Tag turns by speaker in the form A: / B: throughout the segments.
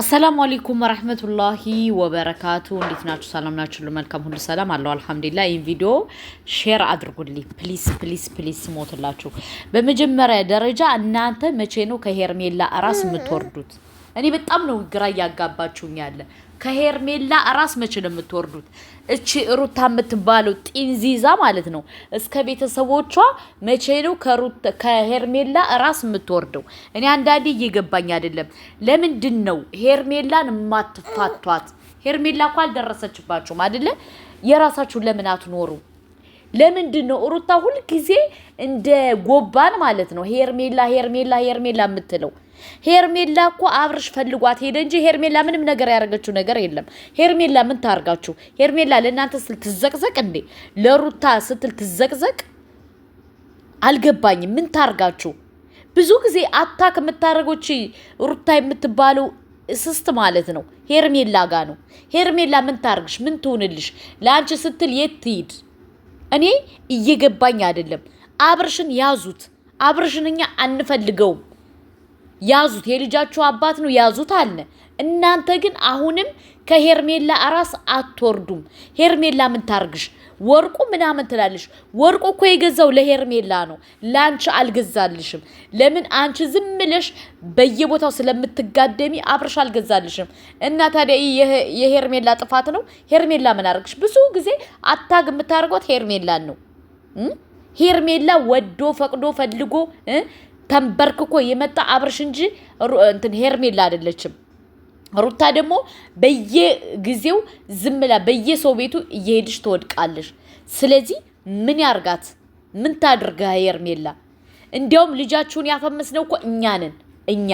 A: السلام عليكم ورحمة الله وبركاته እንዴት ናችሁ ሰላም ናችሁ ለመልካም ሁሉ ሰላም አለው አልহামዱሊላህ ይሄን ቪዲዮ ሼር አድርጉልኝ ፕሊስ ሞትላችሁ በመጀመሪያ ደረጃ እናንተ መቼ ነው ከሄርሜላ አራስ የምትወርዱት እኔ በጣም ነው ግራ ያጋባችሁኝ ያለ ከሄርሜላ አራስ መቼ ነው የምትወርዱት እቺ ሩታ የምትባለው ጢንዚዛ ማለት ነው እስከ ቤተሰቦቿ መቼ ነው ከሄርሜላ አራስ የምትወርደው እኔ አንዳንዴ እየገባኝ አይደለም ለምንድን ነው ሄርሜላን ማትፋቷት ሄርሜላ እኮ አልደረሰችባችሁም አይደለ የራሳችሁ ለምን አትኖሩ ለምንድን ነው ሩታ ሁሉ ጊዜ እንደ ጎባን ማለት ነው ሄርሜላ የምትለው ሄርሜላ እኮ አብርሽ ፈልጓት ሄደ እንጂ ሄርሜላ ምንም ነገር ያረጋችሁ ነገር የለም ሄርሜላ ምን ታርጋችሁ ሄርሜላ ለእናንተ ስትል ትዘቅዘቅ እንዴ ለሩታ ስትል ትዘቅዘቅ አልገባኝም ምን ታርጋችሁ ብዙ ጊዜ አታክ የምታረጎች ሩታ የምትባለው እስስት ማለት ነው ሄርሜላ ጋር ነው ሄርሜላ ምን ታርግሽ ምን ትሆንልሽ ለአንቺ ስትል የት ትሂድ እኔ እየገባኝ አይደለም አብርሽን ያዙት አብርሽንኛ አንፈልገው ያዙት የልጃችሁ አባት ነው ያዙት አለ እናንተ ግን አሁንም ከሄርሜላ አራስ አትወርዱም ሄርሜላ ምን ታርግሽ ወርቁ ምናምን ትላለሽ ወርቁ እኮ የገዛው ለሄርሜላ ነው ላንቺ አልገዛልሽም ለምን አንቺ ዝም ብለሽ በየቦታው ስለምትጋደሚ አብርሽ አልገዛልሽም እና ታዲያ የሄርሜላ ጥፋት ነው ሄርሜላ ምን አርግሽ ብዙ ጊዜ አታግ የምታርጓት ሄርሜላን ነው ሄርሜላ ወዶ ፈቅዶ ፈልጎ ተንበርክኮ የመጣ አብርሽ እንጂ እንትን ሄርሜላ አይደለችም ሩታ ደግሞ በየጊዜው ዝምላ በየሰው ቤቱ እየሄድሽ ትወድቃለሽ ስለዚህ ምን ያርጋት ምን ታድርጋ ሄርሜላ እንዲያውም ልጃችሁን ያፈመስነው እኮ እኛ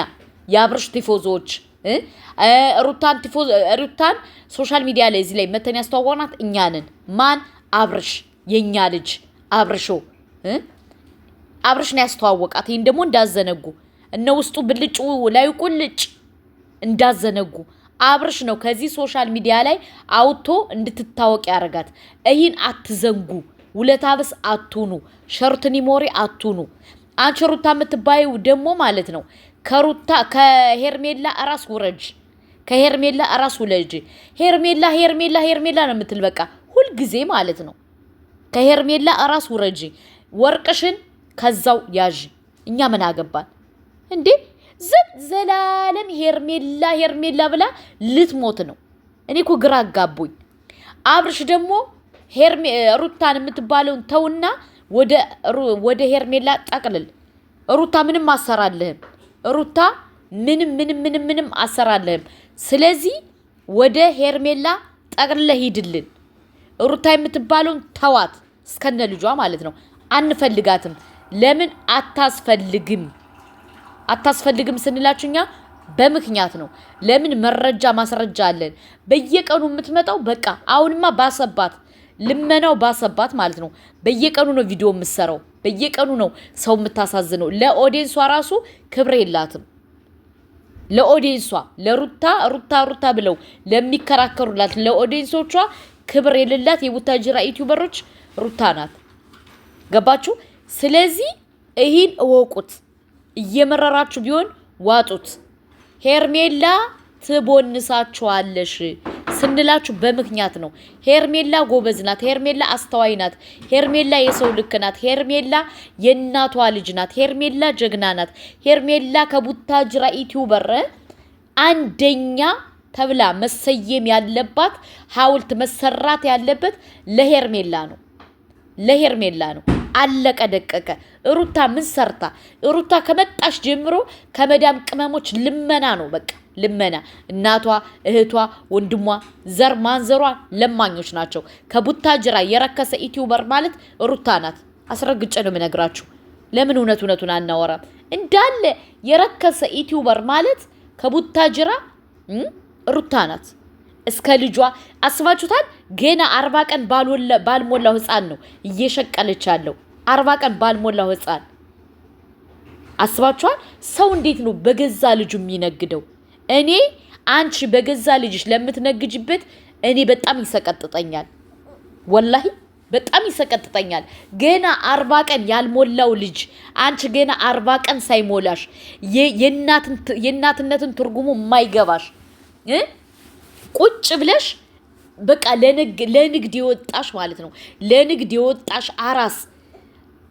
A: የአብርሽ ቲፎዞች ሩታን ሶሻል ሚዲያ ላይ እዚህ ላይ መተን ያስተዋወናት እኛንን ማን አብርሽ የኛ ልጅ አብርሾ አብርሽ ነው ያስተዋወቃት ይሄን ደግሞ እንዳዘነጉ እነ ውስጡ ብልጭ ላይ ቁልጭ እንዳዘነጉ አብርሽ ነው ከዚህ ሶሻል ሚዲያ ላይ አውቶ እንድትታወቅ ያረጋት ይሄን አትዘንጉ ውለታብስ አትኑ ሸርትኒ ሞሪ አትኑ አንቺ ሩታ የምትባዩ ደግሞ ማለት ነው ከሄርሜላ አራስ ውረጅ ከሄርሜላ አራስ ውለጅ ሄርሜላ ነው የምትል በቃ ሁሉ ጊዜ ማለት ነው ከሄርሜላ አራስ ውረጅ ወርቅሽን ከዛው ያዥ እኛ ምን አገባን እንዴ ዘላለም ሄርሜላ ብላ ልትሞት ነው እኔ እኮ ግራ አጋቡኝ አብርሽ ደግሞ ሩታን የምትባለውን ተውና ወደ ሄርሜላ ጠቅልል ሩታ ምንም አሰራለህም ሩታ ምንም አሰራለህም ስለዚህ ወደ ሄርሜላ ጠቅልለ ሂድልን ሩታ የምትባለውን ተዋት እስከነ ልጇ ማለት ነው አንፈልጋትም ለምን አታስፈልግም ስንላችሁኛ በምክንያት ነው ለምን መረጃ ማስረጃ አለን በየቀኑ የምትመጣው በቃ አሁንማ ባሰባት ልመናው ባሰባት ማለት ነው በየቀኑ ነው ቪዲዮ የምትሰራው በየቀኑ ነው ሰው የምታሳዝነው ለኦዲየንሷ ራሱ ክብር የላትም ለኦዲየንሷ ለሩታ ብለው ለሚከራከሩላት ለኦዲየንሶቿ ክብር የሌላት የቡታጅራ ዩቲዩበሮች ሩታ ናት ገባችሁ ስለዚህ ይሄን እወቁት እየመረራችሁ ቢሆን ዋጡት ሄርሜላ ትቦንሳችኋለሽ ስንላችሁ በምክንያት ነው ሄርሜላ ጎበዝ ናት ሄርሜላ አስተዋይ ናት ሄርሜላ የሰው ልክ ናት ሄርሜላ የእናቷ ልጅ ናት ሄርሜላ ጀግና ናት ሄርሜላ ከቡታጅራ ዩቲዩበር አንደኛ ተብላ መሰየም ያለባት ሐውልት መሰራት ያለበት ለሄርሜላ ነው አለቀ ደቀቀ ሩታ ምን ሰርታ ሩታ ከመጣሽ ጀምሮ ከመዳም ቅመሞች ልመና ነው በቃ ልመና እናቷ እህቷ ወንድሟ ዘር ማንዘሯ ለማኞች ናቸው ከቡታጅራ የረከሰ ዩቲዩበር ማለት ሩታ ናት አስረግጬ ነው የምነግራችሁ ለምን እውነቱን አናወራም እንዳለ የረከሰ ዩቲዩበር ማለት ከቡታጅራ ሩታ ናት እስከ ልጇ አስባችሁታል ገና 40 ቀን ባልሞላው ህፃን ነው እየሸቀለች ያለው 40 ቀን ባልሞላው ህፃን አስባችኋል ሰው እንዴት ነው በገዛ ልጁ የሚነግደው እኔ አንቺ በገዛ ልጅሽ ለምትነግጅበት እኔ በጣም ይሰቀጥጠኛል ወላሂ በጣም ይሰቀጥጠኛል ገና 40 ቀን ያልሞላው ልጅ አንቺ ገና 40 ቀን ሳይሞላሽ የእናትነትን ትርጉሙ የማይገባሽ ቁጭ ብለሽ በቃ ለንግድ ይወጣሽ ማለት ነው። ለንግድ ይወጣሽ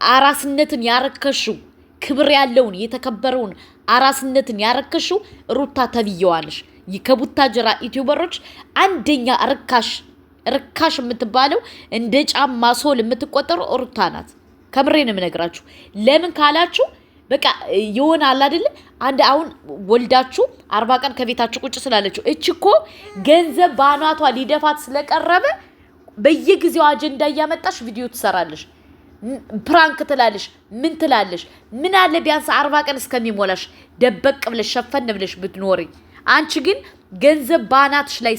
A: አራስነትን ያረከሽው ክብር ያለውን የተከበረውን አራስነትን ያረከሽው ሩታ ተብየዋለሽ። ከቡታጀራ ዩቲዩበሮች አንደኛ ርካሽ የምትባለው እንደ ጫማ ሶል የምትቆጠሩ ሩታ ናት። ከምሬን የምነግራችሁ። ለምን ካላችሁ በቃ ይሆናል አይደል? አንድ አሁን ወልዳችሁ 40 ቀን ከቤታችሁ ቁጭ ስላለችሁ እቺኮ ገንዘብ ባናቷ ሊደፋት ስለቀረበ በየጊዜው አጀንዳ እያመጣሽ ቪዲዮ ትሰራለሽ፣ ፕራንክ ትላለሽ፣ ምን ትላለሽ? ምን አለ ቢያንስ 40 ቀን እስከሚሞላሽ ደበቅ ብለሽ ሸፈን ብለሽ ብትኖሪ። አንቺ ግን ገንዘብ ባናትሽ ላይ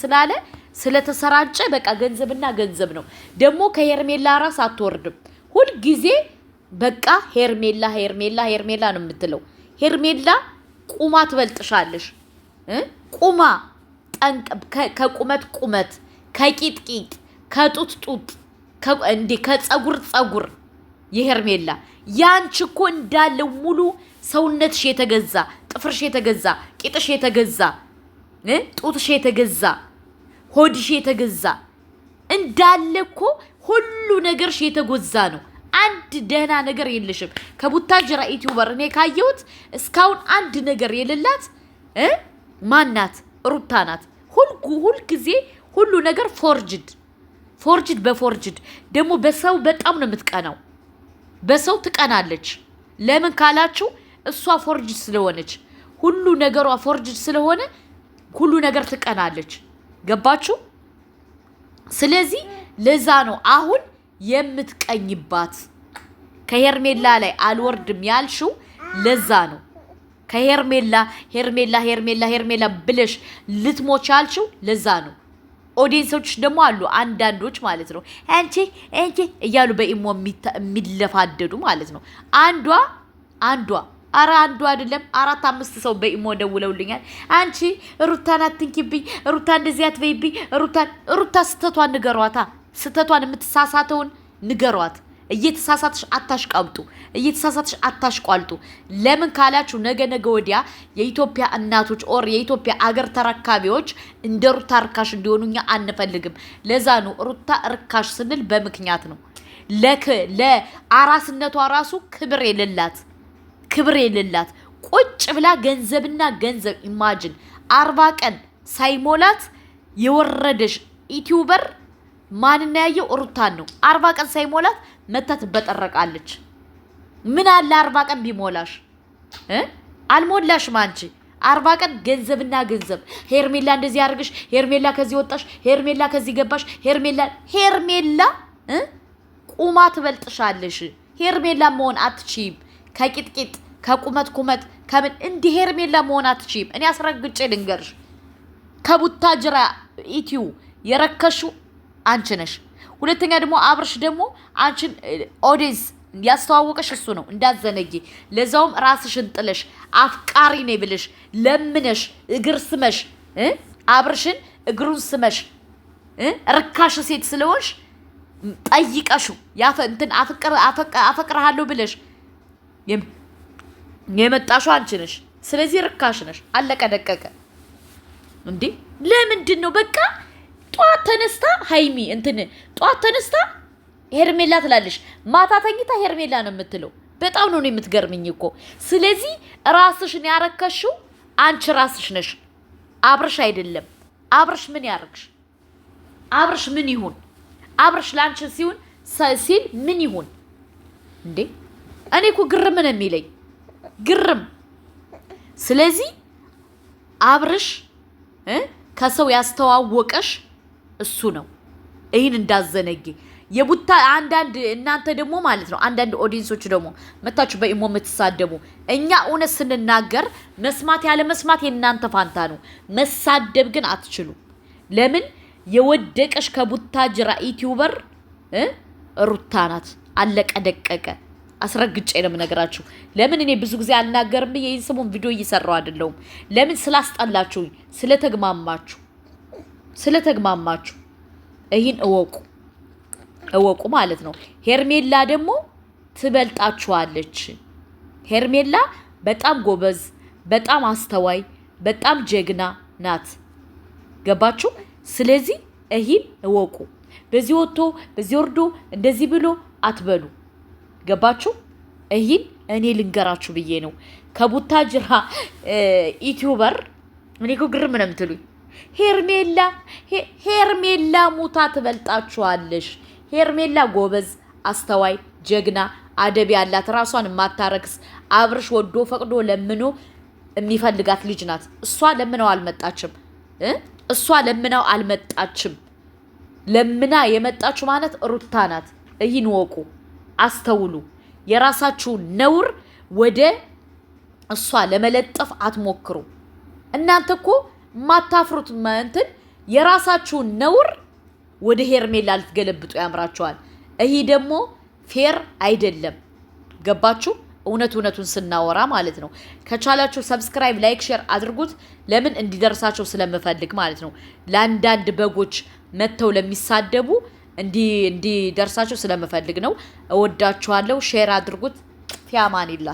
A: ስላለ ስለተሰራጨ በቃ ገንዘብና ገንዘብ ነው። ደግሞ ከሄርሜላ ራስ አትወርድም። ሁል ጊዜ በቃ ሄርሜላ ነው የምትለው። ሄርሜላ ቁማ ትበልጥሻለሽ። ቁማ ከቁመት ከቂጥቂጥ ከጡት እንዴ ከጸጉር የሄርሜላ ያንቺ እኮ እንዳለው ሙሉ ሰውነትሽ የተገዛ፣ ጥፍርሽ የተገዛ፣ ቂጥሽ የተገዛ፣ ጡትሽ የተገዛ፣ ሆድሽ የተገዛ እንዳለ እኮ ሁሉ ነገርሽ የተጎዛ ነው። አንድ ደህና ነገር የለሽም። ከቡታጀራ ዩቲዩበር እኔ ካየሁት እስካሁን አንድ ነገር የሌላት ማናት? ሩታ ናት። ሁል ጊዜ ሁሉ ነገር ፎርጅድ ደግሞ በሰው በጣም ነው የምትቀናው። በሰው ትቀናለች። ለምን ካላችሁ እሷ ፎርጅድ ስለሆነች፣ ሁሉ ነገሯ ፎርጅድ ስለሆነ ሁሉ ነገር ትቀናለች። ገባችሁ? ስለዚህ ለዛ ነው አሁን የምትቀኝባት። ከሄርሜላ ላይ አልወርድም ያልሽው ለዛ ነው። ከሄርሜላ ብለሽ ልትሞች ያልሽው ለዛ ነው። ኦዲየንሶች ደግሞ አሉ አንዳንዶች ማለት ነው አንቺ እያሉ በኢሞ የሚለፋደዱ ማለት ነው። አንዷ አንዱ አይደለም 4-5 ሰው በኢሞ ደውለውልኛል። አንቺ ሩታን አትንኪብኝ፣ ሩታ እንደዚህ አትበይብኝ፣ ሩታ ስተቷን ንገሯታ። ስተቷን የምትሳሳተውን ንገሯት። እየተሳሳትሽ አታሽቃብጡ፣ እየተሳሳትሽ አታሽቋልጡ። ለምን ካላችሁ ነገ ወዲያ የኢትዮጵያ እናቶች ኦር የኢትዮጵያ አገር ተረካቢዎች እንደ ሩታ ርካሽ እንዲሆኑ እኛ አንፈልግም። ለዛ ነው ሩታ ርካሽ ስንል በምክንያት ነው። ለአራስነቷ ራሱ ክብር የሌላት ቁጭ ብላ ገንዘብና ገንዘብ ኢማጂን 40 ቀን ሳይሞላት የወረደሽ ዩቲዩበር ማንና ያየው ሩታን ነው። 40 ቀን ሳይሞላት መታ ትበጠረቃለች። ምን አለ 40 ቀን ቢሞላሽ? አልሞላሽም አንቺ 40 ቀን ገንዘብና ገንዘብ። ሄርሜላ እንደዚህ ያርግሽ፣ ሄርሜላ ከዚህ ወጣሽ፣ ሄርሜላ ከዚህ ገባሽ፣ ሄርሜላ ቁማ ትበልጥሻለሽ። ሄርሜላ መሆን አትችይም። ከቂጥቂጥ ከቁመት ከምን እንዲህ ሄርሜላ መሆን አትችይም። እኔ አስረግጬ ልንገርሽ። ከቡታጅራ ኢትዩ የረከሹ አንቺ ነሽ። ሁለተኛ ደግሞ አብርሽ ደግሞ አንቺን ኦዲየንስ ያስተዋወቀሽ እሱ ነው። እንዳዘነጊ ለዛውም ራስሽን ጥለሽ አፍቃሪ ነኝ ብለሽ ለምነሽ እግር ስመሽ አብርሽን እግሩን ስመሽ ርካሽ ሴት ስለሆንሽ ጠይቀሹ አፈቅርሃለሁ ብለሽ የመጣሽው አንቺ ነሽ። ስለዚህ ርካሽ ነሽ። አለቀ ደቀቀ። እንዴ ለምንድን ነው በቃ ጧት ተነስታ ሃይሚ ጧት ተነስታ ሄርሜላ ትላለሽ፣ ማታ ተኝታ ሄርሜላ ነው የምትለው። በጣም ነው የምትገርምኝ እኮ። ስለዚህ ራስሽን ያረከሽው አንቺ ራስሽ ነሽ፣ አብርሽ አይደለም። አብርሽ ምን ያርግሽ? አብርሽ ምን ይሁን? አብርሽ ላንቺ ሲል ምን ይሁን እንዴ? እኔ እኮ ግርም ነው የሚለኝ ግርም። ስለዚህ አብርሽ ከሰው ያስተዋወቀሽ እሱ ነው። ይህን እንዳዘነጊ የቡታ አንዳንድ እናንተ ደግሞ ማለት ነው አንዳንድ ኦዲየንሶች ደግሞ መታችሁ በኢሞ የምትሳደቡ፣ እኛ እውነት ስንናገር መስማት ያለ መስማት የእናንተ ፋንታ ነው። መሳደብ ግን አትችሉ። ለምን የወደቀሽ ከቡታጅራ ዩቲዩበር ሩታ ናት። አለቀ ደቀቀ። አስረግጬ ነው የምነግራችሁ። ለምን እኔ ብዙ ጊዜ አልናገርም ብዬ ይህን ሰሞን ቪዲዮ እየሰራው አይደለሁም። ለምን ስላስጠላችሁኝ፣ ስለተግማማችሁ ይህን እወቁ ማለት ነው። ሄርሜላ ደግሞ ትበልጣችኋለች። ሄርሜላ በጣም ጎበዝ፣ በጣም አስተዋይ፣ በጣም ጀግና ናት። ገባችሁ? ስለዚህ ይህን እወቁ። በዚህ ወጥቶ በዚህ ወርዶ እንደዚህ ብሎ አትበሉ። ገባችሁ? ይህን እኔ ልንገራችሁ ብዬ ነው። ከቡታጅራ ዩቲዩበር እኔ እኮ ግርም ነው የምትሉኝ። ሄርሜላ ሙታ ትበልጣችኋለሽ። ሄርሜላ ጎበዝ፣ አስተዋይ፣ ጀግና፣ አደብ ያላት ራሷን የማታረክስ አብርሽ ወዶ ፈቅዶ ለምኖ የሚፈልጋት ልጅ ናት። እሷ ለምናው አልመጣችም። ለምና የመጣችሁ ማለት ሩታ ናት። ይህን ወቁ፣ አስተውሉ። የራሳችሁን ነውር ወደ እሷ ለመለጠፍ አትሞክሩ። እናንተ እኮ ማታፍሩት እንትን የራሳችሁን ነውር ወደ ሄርሜላ ልትገለብጡ ያምራችኋል። ይህ ደግሞ ፌር አይደለም። ገባችሁ? እውነቱን ስናወራ ማለት ነው። ከቻላችሁ ሰብስክራይብ፣ ላይክ፣ ሼር አድርጉት። ለምን እንዲደርሳቸው ስለምፈልግ ማለት ነው። ለአንዳንድ በጎች መተው ለሚሳደቡ እንዲደርሳቸው ስለምፈልግ ነው። እወዳችኋለሁ። ሼር አድርጉት። ፊያማኒላ